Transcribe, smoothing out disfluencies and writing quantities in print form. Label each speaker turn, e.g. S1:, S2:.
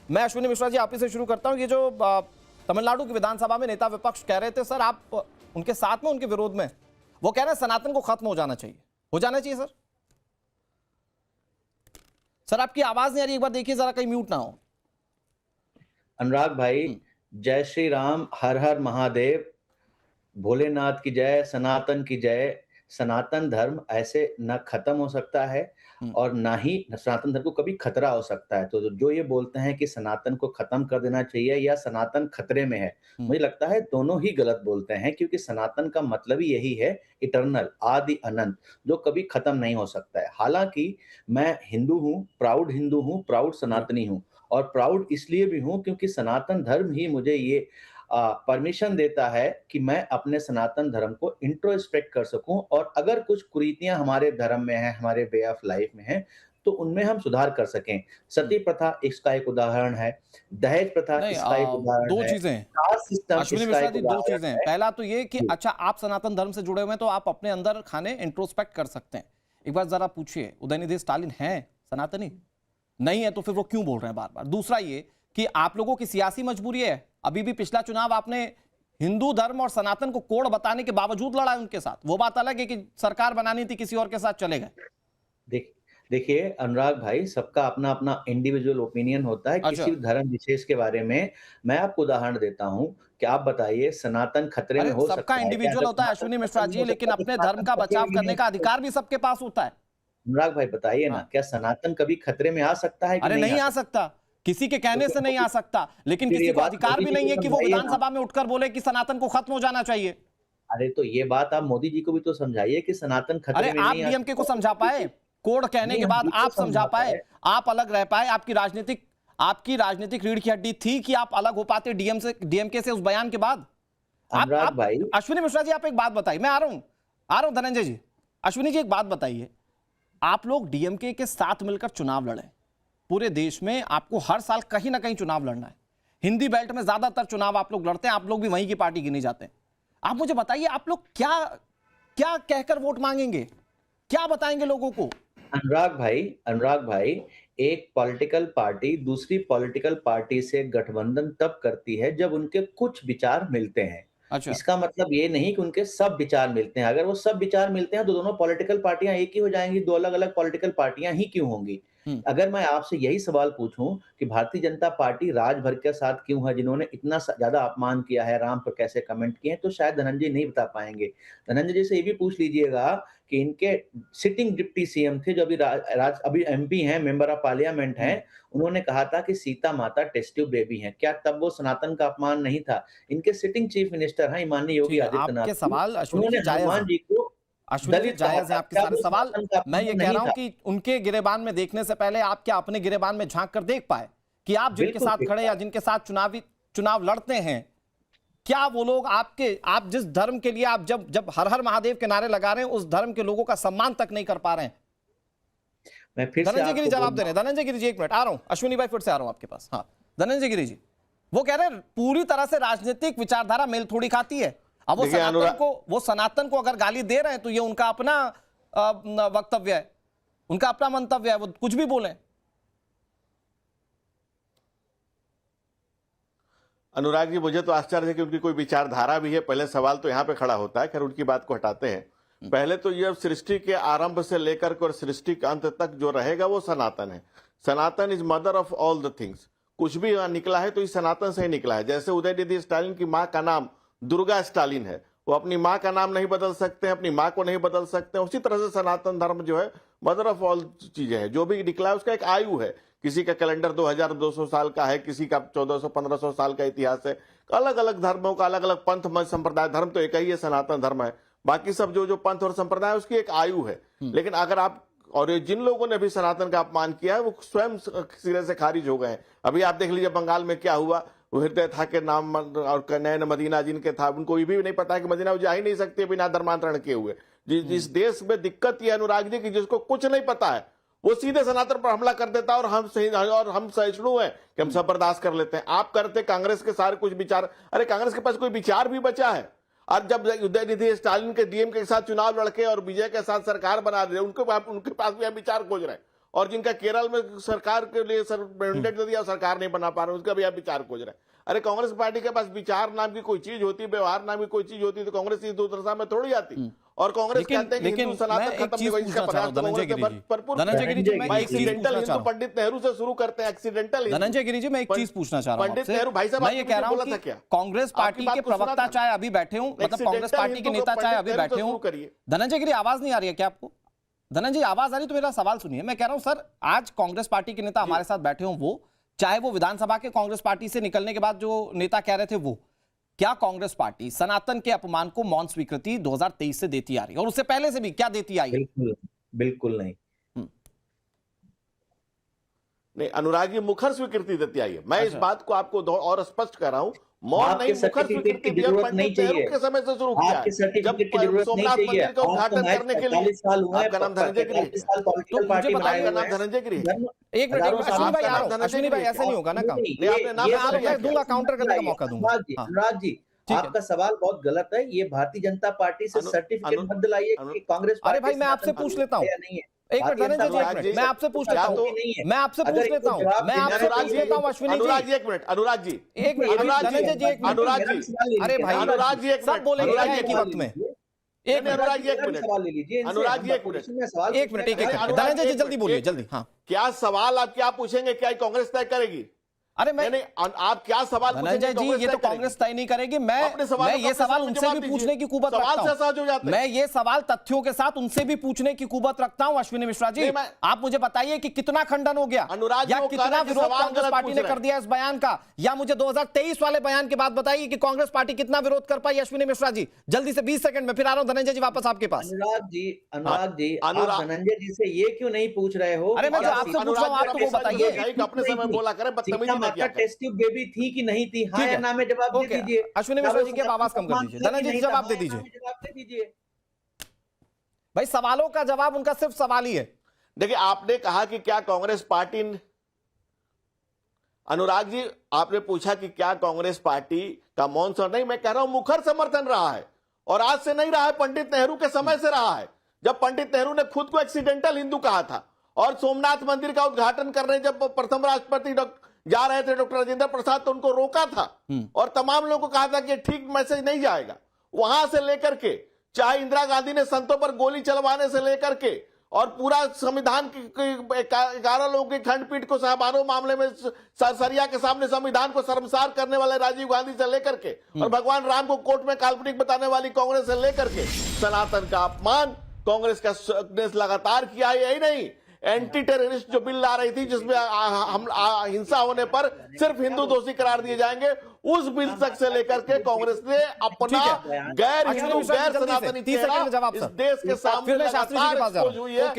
S1: मैं अश्विनी मिश्रा जी आप ही से शुरू करता हूं। ये जो तमिलनाडु की विधानसभा में नेता विपक्ष कह रहे थे सर, आप उनके साथ में, उनके विरोध में, वो कह रहे हैं सनातन को खत्म हो जाना चाहिए। हो जाना चाहिए सर? सर आपकी आवाज नहीं आ रही, एक बार देखिए जरा, कहीं म्यूट ना हो।
S2: अनुराग भाई, जय श्री राम, हर हर महादेव, भोलेनाथ की जय, सनातन की जय। सनातन धर्म ऐसे न खत्म हो सकता है और ना ही सनातन धर्म को कभी खतरा हो सकता है। तो जो ये बोलते हैं कि सनातन को खत्म कर देना चाहिए या सनातन खतरे में है, मुझे लगता है दोनों ही गलत बोलते हैं, क्योंकि सनातन का मतलब ही यही है, इटर्नल, आदि अनंत, जो कभी खत्म नहीं हो सकता है। हालांकि मैं हिंदू हूँ, प्राउड सनातनी हूँ, और प्राउड इसलिए भी हूँ क्योंकि सनातन धर्म ही मुझे ये परमिशन देता है कि मैं अपने सनातन धर्म को इंट्रोस्पेक्ट कर सकूं, और अगर कुछ कुरीतियां हमारे धर्म में हैं, हमारे वे ऑफ लाइफ में हैं, तो उनमें हम सुधार कर सकें। सती प्रथा इसका एक उदाहरण है, दहेज प्रथा
S1: नहीं,
S2: इसका एक उदाहरण
S1: दो
S2: है,
S1: चीजें हैं
S2: कास्ट सिस्टम
S1: अश्विनी
S2: इसका
S1: मिश्रा
S2: एक
S1: जी, दो
S2: उदाहरण
S1: चीजें हैं।
S2: है।
S1: पहला तो ये कि
S2: जी।
S1: अच्छा, आप सनातन धर्म से जुड़े हुए हैं तो आप अपने अंदर खाने इंट्रोस्पेक्ट कर सकते हैं। एक बार जरा पूछिए, उदयनिधि स्टालिन है सनातनी? नहीं है तो फिर वो क्यों बोल रहे हैं बार बार? दूसरा ये कि आप लोगों की सियासी मजबूरी है, अभी भी पिछला चुनाव आपने हिंदू धर्म और सनातन को कोड़ बताने के बावजूद लड़ा है उनके साथ। वो बात अलग है कि सरकार बनानी थी, किसी और के साथ चले गए।
S2: देख देखिए अनुराग भाई, सबका अपना अपना इंडिविजुअल ओपिनियन होता है
S1: अच्छा,
S2: किसी धर्म विशेष के बारे में। मैं आपको उदाहरण देता हूं कि आप बताइए, सनातन खतरे में
S1: अरे
S2: हो
S1: सबका
S2: सकता है क्या?
S1: इंडिविजुअल
S2: अगर
S1: होता है
S2: सनातन
S1: अश्विनी
S2: खतरे
S1: मिश्रा
S2: में
S1: जी,
S2: हो
S1: लेकिन
S2: सकता है तो
S1: अपने धर्म
S2: सनातन
S1: का
S2: खतरे
S1: बचाव
S2: में नहीं
S1: करने
S2: हो
S1: का
S2: सकता।
S1: अधिकार भी सबके पास होता है।
S2: अनुराग भाई बताइए ना,
S1: हाँ,
S2: क्या सनातन कभी खतरे में आ सकता है कि
S1: अरे
S2: नहीं
S1: नहीं
S2: आ
S1: आ
S2: सकता?
S1: सकता, किसी के
S2: तो
S1: कहने
S2: फिर
S1: से नहीं आ सकता, लेकिन
S2: फिर
S1: किसी
S2: ये
S1: को
S2: बात
S1: अधिकार
S2: मोदी
S1: भी
S2: जी
S1: नहीं
S2: को
S1: है कि वो
S2: समझाइए ना।
S1: विधानसभा में उठकर बोले कि सनातन को खत्म हो जाना चाहिए।
S2: अरे तो ये बात आप मोदी जी को भी तो समझाइए कि सनातन
S1: अरे
S2: खतरे में
S1: आप
S2: नहीं आ
S1: डीएमके को
S2: सकता।
S1: समझा पाए? कोड कहने
S2: नहीं,
S1: के
S2: हम
S1: बाद
S2: बिल्कुल
S1: आप समझा
S2: समझा
S1: पाए?
S2: पाए।
S1: आप अलग रह पाए? आपकी राजनीतिक रीढ़ की हड्डी थी कि आप अलग हो पाते डीएमके से उस बयान के बाद?
S2: अनुराग
S1: आप
S2: भाई,
S1: अश्विनी मिश्रा जी, आप एक बात बताइए, मैं आ रहा हूं धनंजय जी। अश्विनी जी एक बात बताइए, आप लोग डीएमके के साथ मिलकर चुनाव लड़े, पूरे देश में आपको हर साल कहीं ना कहीं चुनाव लड़ना है, हिंदी बेल्ट में ज्यादातर चुनाव आप लोग लड़ते हैं, आप लोग भी वहीं की पार्टी गिने जाते हैं। आप मुझे बताइए, आप लोग क्या क्या कहकर वोट मांगेंगे, क्या बताएंगे लोगों को?
S2: अनुराग भाई, एक पॉलिटिकल पार्टी दूसरी पॉलिटिकल पार्टी से गठबंधन तब करती है जब उनके कुछ विचार मिलते हैं।
S1: अच्छा,
S2: इसका मतलब ये नहीं कि उनके सब विचार मिलते हैं। अगर वो सब विचार मिलते हैं तो दोनों पॉलिटिकल पार्टियां एक ही हो जाएंगी, दो अलग-अलग पॉलिटिकल पार्टियां ही क्यों होंगी?
S1: हम्म,
S2: अगर मैं आपसे यही सवाल पूछूं कि भारतीय जनता पार्टी राजभर के साथ क्यों है, जिन्होंने इतना ज्यादा अपमान किया है, राम पर कैसे कमेंट किए हैं, तो शायद धनंजय नहीं बता पाएंगे। धनंजय जी से ये भी पूछ लीजिएगा कि इनके सिटिंग डिप्टी सीएम थे, जो अभी एमपी हैं, मेंबर ऑफ पार्लियामेंट हैं,
S1: हम्म।
S2: उन्होंने कहा था कि सीता माता टेस्ट ट्यूब बेबी हैं। क्या तब वो सनातन का अपमान नहीं था? इनके सिटिंग चीफ मिनिस्टर हैं माननीय योगी
S1: ठीक है,
S2: आदित्यनाथ
S1: आपके
S2: जी,
S1: सवाल अश्विनी
S2: उन्होंने
S1: जी जायज
S2: हनुमान
S1: हैं।
S2: जी को
S1: अश्विनी जी
S2: दलित कहा
S1: जायज है
S2: था।
S1: आपके
S2: क्या
S1: सारे
S2: वो
S1: सवाल।
S2: सनातन का
S1: मैं ये
S2: अपमान
S1: कह
S2: नहीं
S1: रहा हूं
S2: था?
S1: कि उनके गिरेबान में देखने से पहले आप क्या अपने गिरेबान में झांक कर देख पाए कि आप जिनके
S2: बिल्कुल
S1: साथ
S2: ठीक
S1: खड़े
S2: था।
S1: या जिनके साथ चुनाव लड़ते हैं, क्या वो लोग आप जिस धर्म के लिए आप जब जब हर हर महादेव के नारे लगा रहे हैं, उस धर्म के लोगों का सम्मान तक नहीं कर पा रहे हैं?
S2: मैं फिर से
S1: धनंजय गिरी
S2: आपको
S1: जवाब
S2: बोल
S1: दे
S2: रहा
S1: रहे
S2: हूँ।
S1: हैं। धनंजय गिरी जी एक मिनट, आ रहा हूं अश्विनी भाई, फिर से आ रहा हूं आपके पास। हाँ धनंजय गिरी जी, वो कह रहे हैं पूरी तरह से राजनीतिक विचारधारा मेल थोड़ी खाती है। अब
S3: देखिए
S1: वो सनातन को अगर गाली दे रहे हैं तो ये उनका अपना वक्तव्य है, उनका अपना मंतव्य है, वो कुछ भी बोले।
S3: अनुराग जी, मुझे तो आश्चर्य है कि उनकी कोई विचारधारा भी है। पहले सवाल तो यहाँ पे खड़ा होता है, खैर उनकी बात को हटाते हैं। पहले तो ये सृष्टि के आरंभ से लेकर के और सृष्टि के अंत तक जो रहेगा वो सनातन है। Sanatan is mother of all the things. कुछ भी निकला है तो इस सनातन से ही निकला है। जैसे उदयनिधि स्टालिन की माँ का नाम दुर्गा स्टालिन है, वो अपनी माँ का नाम नहीं बदल सकते हैं, अपनी माँ को नहीं बदल सकते हैं। उसी तरह से सनातन धर्म जो है मदर ऑफ ऑल चीजें हैं। जो भी निकला है उसका एक आयु है। किसी का कैलेंडर 2200 साल का है, किसी का 1400-1500 साल का इतिहास है। अलग अलग धर्मों का अलग अलग पंथ मत संप्रदाय, धर्म तो एक ही है, सनातन धर्म है। बाकी सब जो जो पंथ और संप्रदाय है उसकी एक आयु है। लेकिन अगर आप, और ये जिन लोगों ने भी सनातन का अपमान किया है वो स्वयं सिरे से खारिज हो गए हैं। अभी आप देख लीजिए बंगाल में क्या हुआ। वो हृदय था के नाम और नयन मदीना जिनके था, उनको ये भी नहीं पता है कि मदीना वो जा ही नहीं सकते बिना धर्मांतरण किए हुए। जिस देश में दिक्कत ये अनुराग जी की जिसको कुछ नहीं पता है वो सीधे सनातन पर हमला कर देता है, और हम सहिष्णु हैं कि हम सब बर्दाश्त कर लेते हैं। आप करते कांग्रेस के सारे कुछ विचार, अरे कांग्रेस के पास कोई विचार भी बचा है? और जब उदयनिधि स्टालिन के डीएम के साथ चुनाव लड़के और विजय के साथ सरकार बना रहे, उनके पास भी हम विचार खोज रहे हैं। और जिनका केरल में सरकार के लिए मैंडेट दे दिया, सरकार नहीं बना पा रहे, उसका भी आप विचार खोज रहे हैं। अरे कांग्रेस पार्टी के पास विचार नाम की कोई चीज होती, व्यवहार नाम की कोई चीज होती तो कांग्रेस इस दूसरा में थोड़ी आती। और कांग्रेस कहते हैं कि हिंदू सनातन खत्म नहीं हुआ, इसका प्रयास तो कांग्रेस ने भरपूर एक्सीडेंटल हिंदू पंडित नेहरू से शुरू करते हैं, एक्सीडेंटल।
S1: धनंजय गिरी जी, मैं एक चीज पूछना चाह रहा हूं
S3: पंडित नेहरू भाई साहब,
S1: मैं ये कह रहा हूं कि कांग्रेस पार्टी के प्रवक्ता चाहे अभी बैठे हों, मतलब कांग्रेस पार्टी के नेता चाहे अभी बैठे हों। धनंजय गिरी, आवाज नहीं आ रही है क्या आपको? धनंजय, आवाज आ रही तो मेरा सवाल सुनिए। मैं कह रहा हूं सर, आज कांग्रेस पार्टी के नेता हमारे साथ बैठे हों, वो चाहे वो विधानसभा के कांग्रेस पार्टी से निकलने के बाद जो नेता कह रहे थे वो, क्या कांग्रेस पार्टी सनातन के अपमान को मौन स्वीकृति 2023 से देती आ रही है और उससे पहले से भी क्या देती आई?
S2: बिल्कुल बिल्कुल नहीं।
S3: नहीं, अनुराग जी मुखर स्वीकृति देती आई है। मैं इस बात को आपको और स्पष्ट कर रहा हूं, मौन नहीं, मुखर स्वीकृति दिया। पंडित नेहरू के समय से शुरू किया है, जब सोमनाथ मंदिर का उद्घाटन करने के लिए। आपका नाम धनंजय गिरी है,
S1: तो मुझे बताइए,
S3: आपका नाम धनंजय गिरी है।
S1: एक मिनट, अश्विनी भाई आ रहा हूं। अश्विनी भाई, ऐसे नहीं होगा ना काम।
S3: नहीं, आपने नाम
S1: मैं दूंगा, काउंटर करने का मौका दूंगा।
S2: अनुराग जी, आपका सवाल बहुत गलत है। ये भारतीय जनता पार्टी से सर्टिफिकेट मत दिलाइए कि कांग्रेस।
S1: अरे भाई, मैं आपसे पूछ लेता हूँ, एक मिनट धनंजय जी, एक मिनट मैं आपसे पूछ लेता हूँ, मैं आपसे पूछ लेता हूँ, मैं आपसे पूछ लेता हूँ अश्विनी जी।
S3: अनुराग जी एक मिनट, अनुराग जी
S1: एक मिनट, धनंजय जी एक मिनट,
S3: अनुराग जी,
S1: अरे भाई
S3: अनुराग जी एक
S1: सब
S3: मिनट,
S1: बोलेंगे
S3: अनुराग
S1: एक ही वक्त में।
S3: एक अनुराग जी एक मिनट, अनुराग जी एक मिनट,
S1: एक मिनट, एक धनंजय जी जल्दी बोलिए, जल्दी। हाँ,
S3: क्या सवाल आप क्या पूछेंगे, क्या कांग्रेस तय करेगी?
S1: अरे मैं
S3: नहीं, आप क्या सवाल
S1: धनंजय जी, ये तो कांग्रेस तय नहीं करेगी। मैं ये सवाल उनसे भी पूछने की कुवत रखता हूं। मैं ये सवाल तथ्यों के साथ उनसे भी पूछने की कुवत रखता हूं। अश्विनी मिश्रा जी, आप मुझे बताइए कि कितना खंडन हो गया या कितना विरोध कांग्रेस पार्टी ने कर दिया इस बयान का, या मुझे 2023 वाले बयान के बाद बताइए कि कांग्रेस पार्टी कितना विरोध कर पाई। अश्विनी मिश्रा जी जल्दी से 20 सेकंड में, फिर आ रहा हूं धनंजय जी वापस आपके पास।
S2: अनुराग जी, आप धनंजय जी से ये क्यों नहीं पूछ रहे हो?
S1: अरे मैं जो आपसे पूछ रहा हूं आपको वो बताइए।
S3: अपने समय बोला करें, बदतमीजी ना किया करें।
S2: भी थी कि नहीं थी? हाँ या ना में जवाब दे दीजिए।
S1: अश्विनी मिश्रा जी की आवाज कम कर दीजिए। धनंजय जी जवाब दे दीजिए। भाई सवालों का जवाब उनका सिर्फ सवाल ही है।
S3: देखिए, आपने कहा कि क्या कांग्रेस पार्टी, अनुराग जी आपने पूछा कि क्या कांग्रेस पार्टी का मौन समर्थन, नहीं, मैं कह रहा हूं मुखर समर्थन रहा है और आज से नहीं रहा है, पंडित नेहरू के समय से रहा है, जब पंडित नेहरू ने खुद को एक्सीडेंटल हिंदू कहा था और सोमनाथ मंदिर का उद्घाटन करने जब प्रथम राष्ट्रपति जा रहे थे डॉक्टर राजेंद्र प्रसाद, तो उनको रोका था और तमाम लोगों को कहा था कि ठीक मैसेज नहीं जाएगा। वहां से लेकर के चाहे इंदिरा गांधी ने संतों पर गोली चलवाने से लेकर के और पूरा संविधान की 11 लोगों की खंडपीठ को साहबानों मामले में सरिया के सामने संविधान को शर्मसार करने वाले राजीव गांधी से लेकर के और भगवान राम को कोर्ट में काल्पनिक बताने वाली कांग्रेस से लेकर के सनातन का अपमान कांग्रेस का लगातार किया। यही नहीं, एंटी टेररिस्ट जो बिल ला रही थी जिसमें हिंसा होने पर सिर्फ हिंदू दोषी करार दिए जाएंगे, उस बिल तक से लेकर के कांग्रेस ने अपना गैर हिंदू गैर सनातनी चेहरा इस देश के सामने लगातार एक्सपोज हुई है।